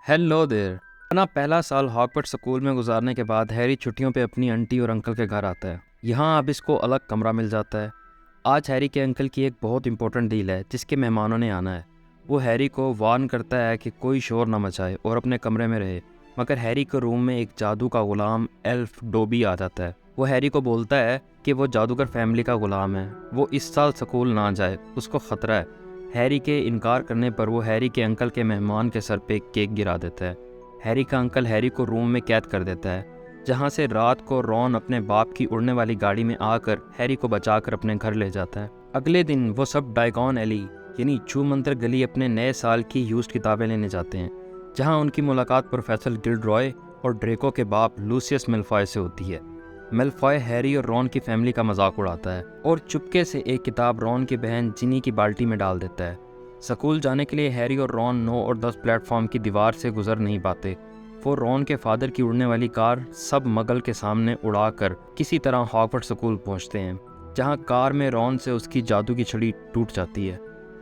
Hello there. अपना पहला साल हॉगवर्ट्स स्कूल में गुजारने के बाद हैरी छुट्टियों पे अपनी आंटी और अंकल के घर आता है। यहाँ अब इसको अलग कमरा मिल जाता है। आज हैरी के अंकल की एक बहुत इंपॉर्टेंट डील है जिसके मेहमानों ने आना है। वो हैरी को वार्न करता है कि कोई शोर न मचाए और अपने कमरे में रहे, मगर हैरी के रूम में एक जादू का गुलाम एल्फ डोबी आ जाता है। वो हैरी को बोलता है कि वो जादूगर फैमिली का गुलाम है, वो इस साल स्कूल ना जाए, उसको ख़तरा है। हैरी के इनकार करने पर वो हैरी के अंकल के मेहमान के सर पे केक गिरा देता है। हैरी का अंकल हैरी को रूम में कैद कर देता है, जहाँ से रात को रॉन अपने बाप की उड़ने वाली गाड़ी में आकर हैरी को बचाकर अपने घर ले जाता है। अगले दिन वो सब डायगॉन एली यानी छूमंतर गली अपने नए साल की यूज्ड किताबें लेने जाते हैं, जहाँ उनकी मुलाकात प्रोफेसर गिल्डरॉय और ड्रेको के बाप लूसियस मेलफॉय से होती है। मेलफॉय हैरी और रॉन की फैमिली का मजाक उड़ाता है और चुपके से एक किताब रॉन की बहन जिनी की बाल्टी में डाल देता है। स्कूल जाने के लिए हैरी और रॉन 9 और 10 प्लेटफॉर्म की दीवार से गुजर नहीं पाते। वो रॉन के फादर की उड़ने वाली कार सब मगल के सामने उड़ाकर किसी तरह हॉगवर्ट्स स्कूल पहुंचते हैं, जहां कार में रॉन से उसकी जादू की छड़ी टूट जाती है।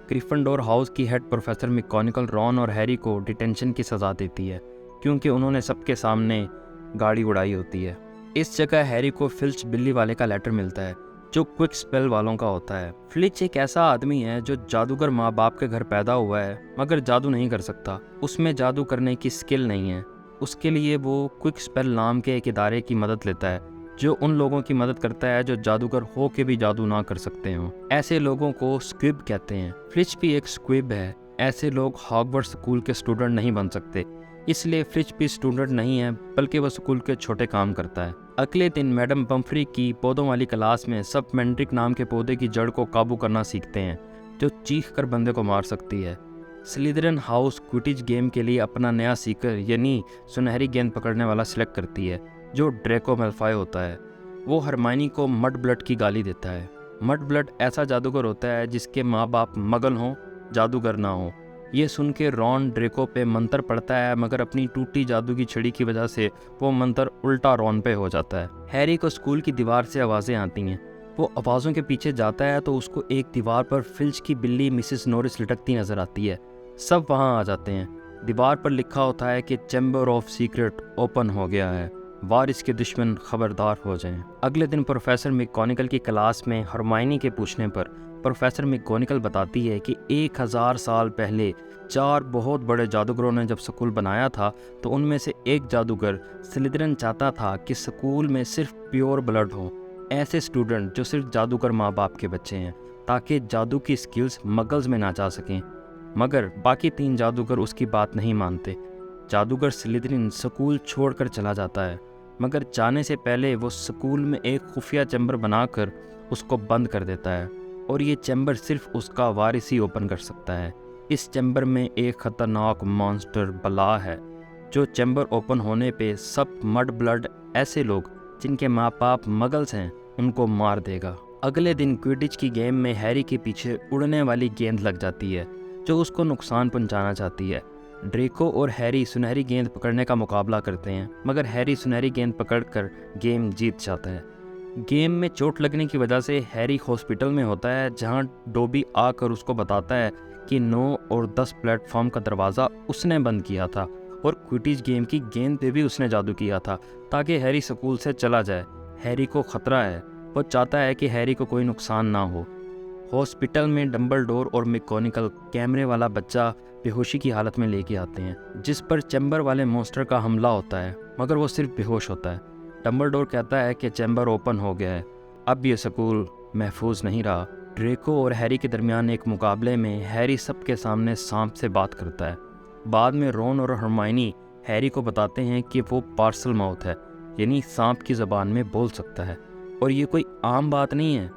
ग्रिफिंडोर हाउस की हेड प्रोफेसर मैगोनिगल रॉन और हैरी को डिटेंशन की सज़ा देती है, क्योंकि उन्होंने सबके सामने गाड़ी उड़ाई होती है। इस जगह हैरी को फिल्च बिल्ली वाले का लेटर मिलता है, जो क्विक स्पेल वालों का होता है। फ्लिच एक ऐसा आदमी है जो जादूगर माँ बाप के घर पैदा हुआ है, मगर जादू नहीं कर सकता। उसमें जादू करने की स्किल नहीं है। उसके लिए वो क्विक स्पेल नाम के एक इदारे की मदद लेता है, जो उन लोगों की मदद करता है जो जादूगर हो के भी जादू ना कर सकते हो। ऐसे लोगों को स्क्विब कहते हैं। फ्लिच भी एक स्क्विब है। ऐसे लोग हॉगवर्ट्स स्कूल के स्टूडेंट नहीं बन सकते, इसलिए फ्लिच भी स्टूडेंट नहीं है, बल्कि वह स्कूल के छोटे काम करता है। अगले दिन मैडम बम्फ्री की पौधों वाली क्लास में सब मैंड्रिक नाम के पौधे की जड़ को काबू करना सीखते हैं, जो चीख कर बंदे को मार सकती है। स्लिदरन हाउस क्विडिच गेम के लिए अपना नया सीकर यानी सुनहरी गेंद पकड़ने वाला सिलेक्ट करती है, जो ड्रेको मेलफॉय होता है। वो हरमाइनी को मड ब्लड की गाली देता है। मड ब्लड ऐसा जादूगर होता है जिसके माँ बाप मगल हों, जादूगर ना हो। ये सुन के रॉन ड्रेको पे मंत्र पढ़ता है, मगर अपनी टूटी जादू की छड़ी की वजह से वो मंत्र उल्टा रॉन पे हो जाता है। हैरी को स्कूल की दीवार से आवाज़ें आती हैं। वो आवाज़ों के पीछे जाता है तो उसको एक दीवार पर फिल्च की बिल्ली मिसेस नॉरिस लटकती नजर आती है। सब वहाँ आ जाते हैं। दीवार पर लिखा होता है कि चैम्बर ऑफ सीक्रेट ओपन हो गया है, वारिस के दुश्मन खबरदार हो जाएं। अगले दिन प्रोफेसर मैगोनिगल की क्लास में हरमाइनी के पूछने पर प्रोफेसर मैगोनिगल बताती है कि 1000 साल पहले 4 बहुत बड़े जादूगरों ने जब स्कूल बनाया था, तो उनमें से एक जादूगर स्लिदरन चाहता था कि स्कूल में सिर्फ प्योर ब्लड हो, ऐसे स्टूडेंट जो सिर्फ जादूगर माँ बाप के बच्चे हैं, ताकि जादू की स्किल्स मगल्स में ना जा सकें। मगर बाकी 3 जादूगर उसकी बात नहीं मानते। जादूगर स्लिदरिन स्कूल छोड़कर चला जाता है, मगर जाने से पहले वो स्कूल में एक खुफिया चैम्बर बनाकर उसको बंद कर देता है, और ये चैम्बर सिर्फ उसका वारिस ही ओपन कर सकता है। इस चैम्बर में एक खतरनाक मॉन्स्टर बला है, जो चैम्बर ओपन होने पे सब मड ब्लड ऐसे लोग जिनके माँ बाप मगल्स हैं उनको मार देगा। अगले दिन क्विडिच की गेम में हैरी के पीछे उड़ने वाली गेंद लग जाती है, जो उसको नुकसान पहुंचाना चाहती है। ड्रेको और हैरी सुनहरी गेंद पकड़ने का मुकाबला करते हैं, मगर हैरी सुनहरी गेंद पकड़कर गेम जीत जाता है। गेम में चोट लगने की वजह से हैरी हॉस्पिटल में होता है, जहां डोबी आकर उसको बताता है कि 9 और 10 प्लेटफॉर्म का दरवाज़ा उसने बंद किया था, और क्विडिच गेम की गेंद पे भी उसने जादू किया था ताकि हैरी स्कूल से चला जाए। हैरी को खतरा है। वो चाहता है कि हैरी को कोई नुकसान ना हो। हॉस्पिटल में डंबलडोर और मैगोनिगल कैमरे वाला बच्चा बेहोशी की हालत में लेके आते हैं, जिस पर चैम्बर वाले मॉन्स्टर का हमला होता है, मगर वो सिर्फ बेहोश होता है। डंबलडोर कहता है कि चैम्बर ओपन हो गया है, अब ये स्कूल महफूज नहीं रहा। ड्रेको और हैरी के दरमियान एक मुकाबले में हैरी सबके सामने सांप से बात करता है। बाद में रॉन और हरमाइनी हैरी को बताते हैं कि वो पार्सल माउथ है, यानी सांप की ज़बान में बोल सकता है, और ये कोई आम बात नहीं है,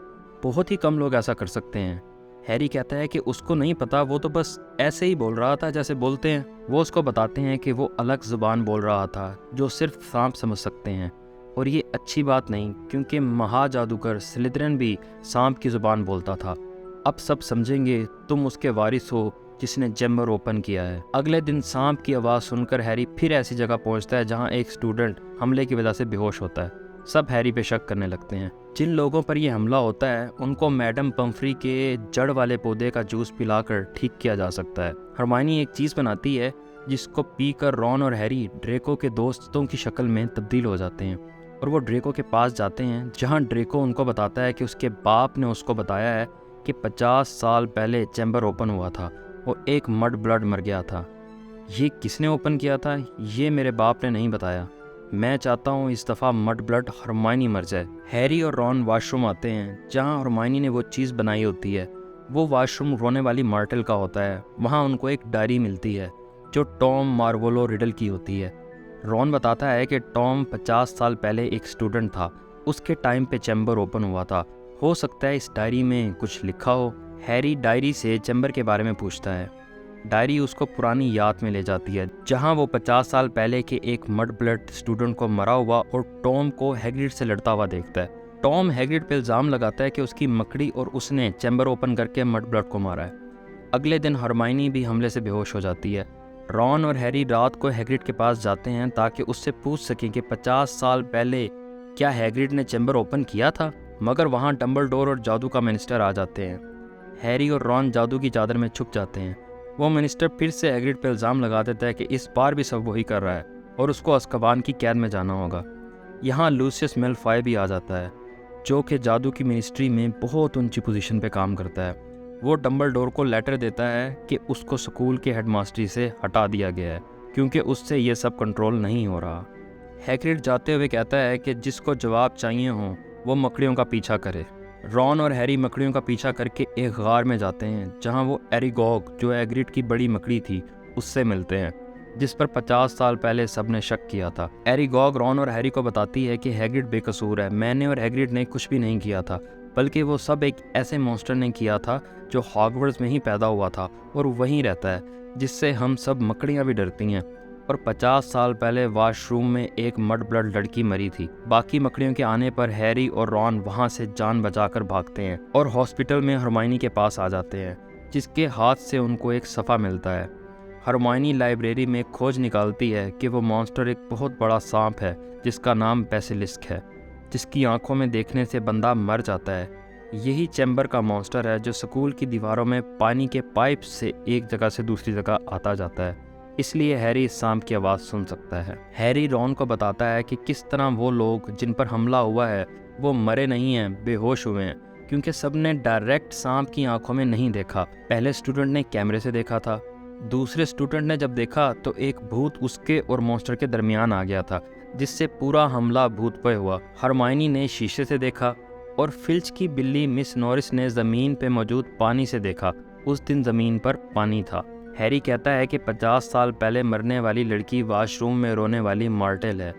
बहुत ही कम लोग ऐसा कर सकते हैं। हैरी कहता है कि उसको नहीं पता, वो तो बस ऐसे ही बोल रहा था जैसे बोलते हैं। वो उसको बताते हैं कि वो अलग ज़ुबान बोल रहा था जो सिर्फ सांप समझ सकते हैं, और ये अच्छी बात नहीं, क्योंकि महाजादूगर स्लिदरन भी सांप की ज़ुबान बोलता था। अब सब समझेंगे तुम उसके वारिस हो जिसने चैम्बर ओपन किया है। अगले दिन सांप की आवाज़ सुनकर हैरी फिर ऐसी जगह पहुंचता है जहां एक स्टूडेंट हमले की वजह से बेहोश होता है। सब हैरी पे शक करने लगते हैं। जिन लोगों पर यह हमला होता है उनको मैडम बम्फ्री के जड़ वाले पौधे का जूस पिलाकर ठीक किया जा सकता है। हरमाइनी एक चीज़ बनाती है जिसको पीकर रॉन और हैरी ड्रेको के दोस्तों की शक्ल में तब्दील हो जाते हैं और वो ड्रेको के पास जाते हैं, जहां ड्रेको उनको बताता है कि उसके बाप ने उसको बताया है कि 50 साल पहले चैम्बर ओपन हुआ था और एक मड ब्लड मर गया था। ये किसने ओपन किया था ये मेरे बाप ने नहीं बताया। मैं चाहता हूँ इस दफ़ा मड ब्लड हरमाइनी मर जाए। हैरी और रॉन वॉशरूम आते हैं जहाँ हरमाइनी ने वो चीज़ बनाई होती है। वो वॉशरूम रोने वाली मार्टेल का होता है। वहाँ उनको एक डायरी मिलती है जो टॉम मार्वोलो रिडल की होती है। रॉन बताता है कि टॉम 50 साल पहले एक स्टूडेंट था, उसके टाइम पे चैम्बर ओपन हुआ था, हो सकता है इस डायरी में कुछ लिखा हो। हैरी डायरी से चैम्बर के बारे में पूछता है। डायरी उसको पुरानी याद में ले जाती है जहां वो 50 साल पहले के एक मड ब्लड स्टूडेंट को मरा हुआ और टॉम को हैग्रिड से लड़ता हुआ देखता है। टॉम हैग्रिड पे इल्ज़ाम लगाता है कि उसकी मकड़ी और उसने चैम्बर ओपन करके मड ब्लड को मारा है। अगले दिन हरमाइनी भी हमले से बेहोश हो जाती है। रॉन और हैरी रात को हैग्रिड के पास जाते हैं ताकि उससे पूछ सकें कि 50 साल पहले क्या हैग्रिड ने चैम्बर ओपन किया था, मगर वहाँ डम्बलडोर और जादू का मिनिस्टर आ जाते हैं। हैरी और रॉन जादू की चादर में छुप जाते हैं। वो मिनिस्टर फिर से हैग्रिड पर इल्ज़ाम लगा देता है कि इस बार भी सब वही कर रहा है और उसको अज़्काबान की कैद में जाना होगा। यहाँ लूसियस मेलफॉय भी आ जाता है जो कि जादू की मिनिस्ट्री में बहुत ऊंची पोजीशन पे काम करता है। वो डम्बलडोर को लेटर देता है कि उसको स्कूल के हेडमास्टरी से हटा दिया गया है क्योंकि उससे ये सब कंट्रोल नहीं हो रहा। हैग्रिड जाते हुए कहता है कि जिसको जवाब चाहिए हो वो मकड़ियों का पीछा करे। रॉन और हैरी मकड़ियों का पीछा करके एक गार में जाते हैं जहां वो एरिगॉग, जो हैग्रिड की बड़ी मकड़ी थी, उससे मिलते हैं जिस पर 50 साल पहले सबने शक किया था। एरिगॉग रॉन और हैरी को बताती है कि हैग्रिड बेकसूर है, मैंने और हैग्रिड ने कुछ भी नहीं किया था, बल्कि वो सब एक ऐसे मॉन्स्टर ने किया था जो हॉगवर्ट्स में ही पैदा हुआ था और वहीं रहता है, जिससे हम सब मकड़ियाँ भी डरती हैं। और 50 साल पहले वॉशरूम में एक मड ब्लड लड़की मरी थी। बाकी मकड़ियों के आने पर हैरी और रॉन वहाँ से जान बचाकर भागते हैं और हॉस्पिटल में हरमाइनी के पास आ जाते हैं, जिसके हाथ से उनको एक सफ़ा मिलता है। हरमाइनी लाइब्रेरी में खोज निकालती है कि वो मॉन्स्टर एक बहुत बड़ा सांप है जिसका नाम बेसिलिस्क है, जिसकी आंखों में देखने से बंदा मर जाता है। यही चैम्बर का मॉन्स्टर है जो स्कूल की दीवारों में पानी के पाइप से एक जगह से दूसरी जगह आता जाता है, इसलिए हैरी इस सांप की आवाज़ सुन सकता है। हैरी रॉन को बताता है कि किस तरह वो लोग जिन पर हमला हुआ है वो मरे नहीं हैं, बेहोश हुए हैं, क्योंकि सबने डायरेक्ट सांप की आंखों में नहीं देखा। पहले स्टूडेंट ने कैमरे से देखा था, दूसरे स्टूडेंट ने जब देखा तो एक भूत उसके और मॉन्स्टर के दरमियान आ गया था, जिससे पूरा हमला भूत पे हुआ। हरमाइनी ने शीशे से देखा और फिल्च की बिल्ली मिस नॉरिस ने ज़मीन पे मौजूद पानी से देखा। उस दिन ज़मीन पर पानी था। हैरी कहता है कि 50 साल पहले मरने वाली लड़की वॉशरूम में रोने वाली मार्टेल है।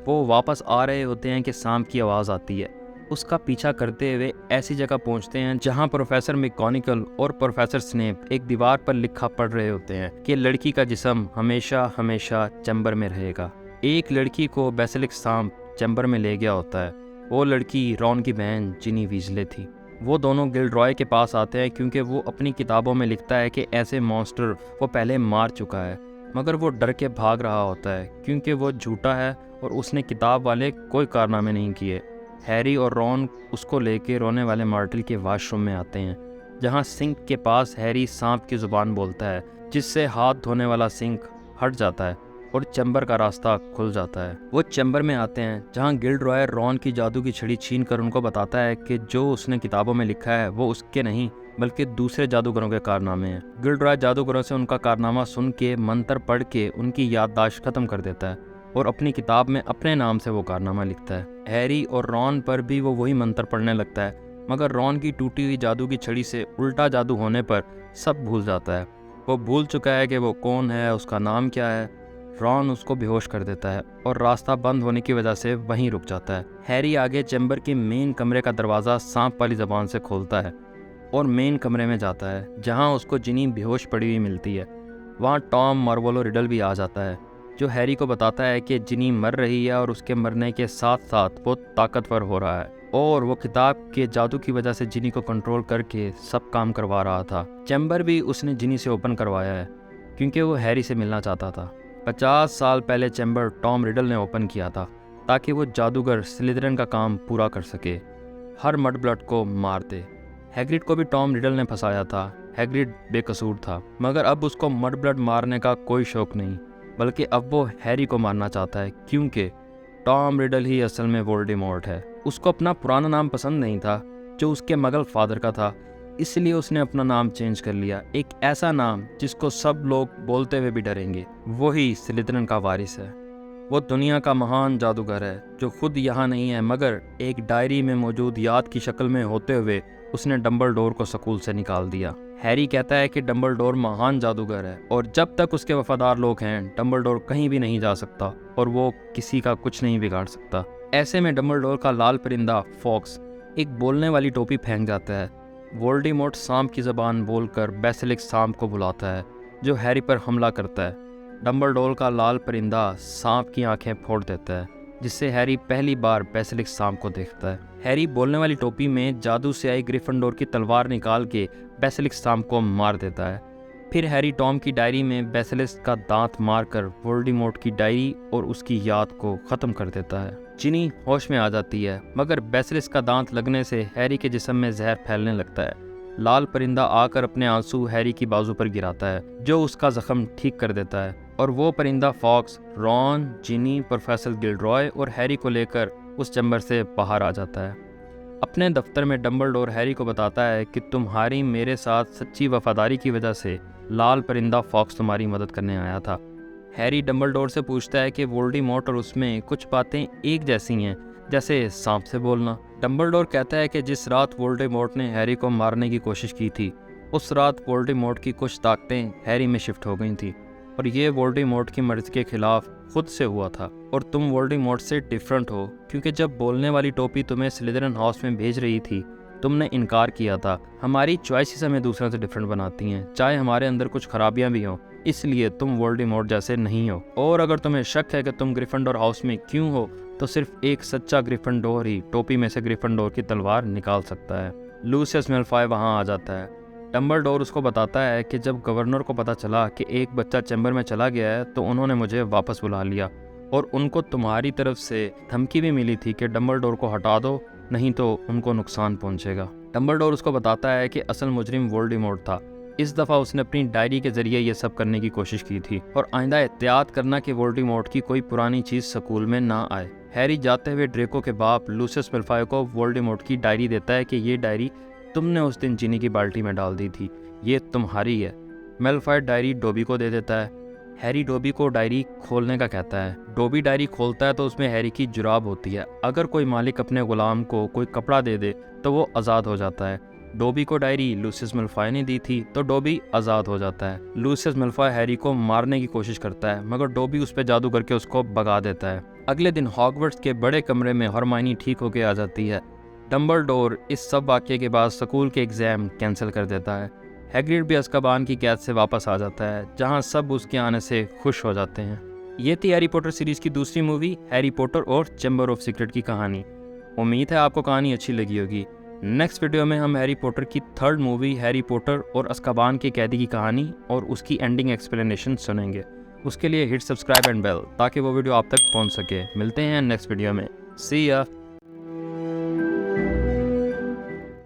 वो वापस आ रहे होते हैं कि सांप की आवाज़ आती है। उसका पीछा करते हुए ऐसी जगह पहुंचते हैं जहां प्रोफेसर मैकगोनागल और प्रोफेसर स्नेप एक दीवार पर लिखा पढ़ रहे होते हैं कि लड़की का जिस्म हमेशा हमेशा चैम्बर में रहेगा। एक लड़की को बेसिलिस्क सांप चैम्बर में ले गया होता है। वो लड़की रॉन की बहन जिनी वीजले थी। वो दोनों गिल्डरॉय के पास आते हैं क्योंकि वो अपनी किताबों में लिखता है कि ऐसे मॉन्स्टर वो पहले मार चुका है, मगर वो डर के भाग रहा होता है क्योंकि वो झूठा है और उसने किताब वाले कोई कारनामे नहीं किए। हैरी और रॉन उसको लेके रोने वाले मार्टेल के वॉशरूम में आते हैं, जहाँ सिंक के पास हैरी सांप की ज़ुबान बोलता है, जिससे हाथ धोने वाला सिंक हट जाता है और चैम्बर का रास्ता खुल जाता है। वो चैम्बर में आते हैं जहाँ गिल्डरॉय रॉन की जादू की छड़ी छीन कर उनको बताता है कि जो उसने किताबों में लिखा है वो उसके नहीं बल्कि दूसरे जादूगरों के कारनामे हैं। गिल्डरॉय जादूगरों से उनका कारनामा सुन के मंत्र पढ़ के उनकी याददाश्त खत्म कर देता है और अपनी किताब में अपने नाम से वो कारनामा लिखता है। हैरी और रॉन पर भी वो वही मंत्र पढ़ने लगता है, मगर रॉन की टूटी हुई जादू की छड़ी से उल्टा जादू होने पर सब भूल जाता है। वो भूल चुका है कि वो कौन है, उसका नाम क्या है। रॉन उसको बेहोश कर देता है और रास्ता बंद होने की वजह से वहीं रुक जाता है। हैरी आगे चैम्बर के मेन कमरे का दरवाज़ा सांप वाली ज़बान से खोलता है और मेन कमरे में जाता है जहां उसको जिनी बेहोश पड़ी हुई मिलती है। वहां टॉम मार्वोलो रिडल भी आ जाता है जो हैरी को बताता है कि जिनी मर रही है और उसके मरने के साथ साथ वो ताकतवर हो रहा है और वो किताब के जादू की वजह से जिनी को कंट्रोल करके सब काम करवा रहा था। चैम्बर भी उसने जिनी से ओपन करवाया है क्योंकि वो हैरी से मिलना चाहता था। 50 साल पहले चैम्बर टॉम रिडल ने ओपन किया था ताकि वो जादूगर स्लिदरन का काम पूरा कर सके, हर मड ब्लड को मार दे। हैग्रिड को भी टॉम रिडल ने फंसाया था। हैग्रिड बेकसूर था, मगर अब उसको मड ब्लड मारने का कोई शौक नहीं, बल्कि अब वो हैरी को मारना चाहता है, क्योंकि टॉम रिडल ही असल में वोल्डेमॉर्ट है। उसको अपना पुराना नाम पसंद नहीं था जो उसके मगल फादर का था, इसलिए उसने अपना नाम चेंज कर लिया, एक ऐसा नाम जिसको सब लोग बोलते हुए भी डरेंगे। वही स्लिदरन का वारिस है। वो दुनिया का महान जादूगर है जो खुद यहाँ नहीं है, मगर एक डायरी में मौजूद याद की शक्ल में होते हुए उसने डंबलडोर को स्कूल से निकाल दिया। हैरी कहता है कि डंबलडोर महान जादूगर है और जब तक उसके वफादार लोग हैं डंबलडोर कहीं भी नहीं जा सकता और वो किसी का कुछ नहीं बिगाड़ सकता। ऐसे में डंबलडोर का लाल परिंदा फॉक्स एक बोलने वाली टोपी फेंक जाता है। वोल्डेमॉर्ट सांप की ज़बान बोलकर बेसिलिस्क सांप को बुलाता है जो हैरी पर हमला करता है। डंबलडोर का लाल परिंदा सांप की आंखें फोड़ देता है, जिससे हैरी पहली बार बेसिलिस्क सांप को देखता है। हैरी बोलने वाली टोपी में जादू से आई ग्रिफिंडोर की तलवार निकाल के बेसिलिस्क सांप को मार देता है। फिर हैरी टॉम की डायरी में बेसिलिस्क का दांत मारकर वोल्डेमॉर्ट की डायरी और उसकी याद को ख़त्म कर देता है। जिनी होश में आ जाती है, मगर बेसिलिस्क का दांत लगने से हैरी के जिस्म में जहर फैलने लगता है। लाल परिंदा आकर अपने आंसू हैरी की बाजू पर गिराता है, जो उसका जख्म ठीक कर देता है, और वो परिंदा फॉक्स, रॉन, जिनी, प्रोफेसर गिल्डरॉय और हैरी को लेकर उस चैम्बर से बाहर आ जाता है। अपने दफ्तर में डंबलडोर हैरी को बताता है कि तुम्हारी मेरे साथ सच्ची वफादारी की वजह से लाल परिंदा फॉक्स तुम्हारी मदद करने आया था। हैरी डंबलडोर से पूछता है कि वोल्डेमॉर्ट और उसमें कुछ बातें एक जैसी हैं, जैसे सांप से बोलना। डंबलडोर कहता है कि जिस रात वोल्डेमॉर्ट ने हैरी को मारने की कोशिश की थी, उस रात वोल्डेमॉर्ट की कुछ ताकतें हैरी में शिफ्ट हो गई थी और ये वोल्डेमॉर्ट की मर्जी के खिलाफ खुद से हुआ था। और तुम वोल्डेमॉर्ट से डिफरेंट हो, क्योंकि जब बोलने वाली टोपी तुम्हें स्लिदरन हाउस में भेज रही थी तुमने इनकार किया था। हमारी चॉइसेस हमें दूसरों से डिफरेंट बनाती हैं, चाहे हमारे अंदर कुछ खराबियां भी हों, इसलिए तुम वोल्डेमॉर्ट जैसे नहीं हो। और अगर तुम्हें शक है कि तुम ग्रिफिंडोर हाउस में क्यों हो, तो सिर्फ एक सच्चा ग्रिफिंडोर ही टोपी में से ग्रिफिंडोर की तलवार निकाल सकता है। लूसियस मैल्फॉय वहां आ जाता है। डंबलडोर उसको बताता है कि जब गवर्नर को पता चला कि एक बच्चा चैम्बर में चला गया है तो उन्होंने मुझे वापस बुला लिया, और उनको तुम्हारी तरफ से धमकी भी मिली थी कि डंबलडोर को हटा दो, नहीं तो उनको नुकसान पहुंचेगा। डंबलडोर उसको बताता है कि असल मुजरिम वोल्डेमॉर्ट था। इस दफ़ा उसने अपनी डायरी के जरिए ये सब करने की कोशिश की थी, और आइंदा एहतियात करना कि वोल्डेमॉर्ट की कोई पुरानी चीज़ स्कूल में ना आए। हैरी जाते हुए ड्रेको के बाप लूसियस मैल्फॉय को वोल्डेमॉर्ट की डायरी देता है कि ये डायरी तुमने उस दिन चीनी की बाल्टी में डाल दी थी, ये तुम्हारी है। मैल्फॉय डायरी डोबी को दे देता है। हैरी डोबी को डायरी खोलने का कहता है। डोबी डायरी खोलता है तो उसमें हैरी की जुराब होती है। अगर कोई मालिक अपने गुलाम को कोई कपड़ा दे दे तो वो आज़ाद हो जाता है। डोबी को डायरी लूसियस मैल्फॉय ने दी थी तो डोबी आज़ाद हो जाता है। लूसियस मैल्फॉय हैरी को मारने की कोशिश करता है, मगर डोबी उस पर जादू करके उसको भगा देता है। अगले दिन हॉगवर्ट्स के बड़े कमरे में हरमाइनी ठीक होके आ जाती है। डंबलडोर इस सब वाक़ये के बाद स्कूल के एग्ज़ाम कैंसिल कर देता है। हैग्रिड भी अज़्काबान की कैद से वापस आ जाता है, जहां सब उसके आने से खुश हो जाते हैं। ये थी हैरी पॉटर सीरीज़ की दूसरी मूवी हैरी पॉटर और चैम्बर ऑफ सीक्रेट की कहानी। उम्मीद है आपको कहानी अच्छी लगी होगी। नेक्स्ट वीडियो में हम हैरी पॉटर की थर्ड मूवी हैरी पॉटर और अज़्काबान के कैदी की कहानी और उसकी एंडिंग एक्सप्लेनेशन सुनेंगे। उसके लिए हिट सब्सक्राइब एंड बेल ताकि वो वीडियो आप तक पहुंच सके। मिलते हैं नेक्स्ट वीडियो में। सी या।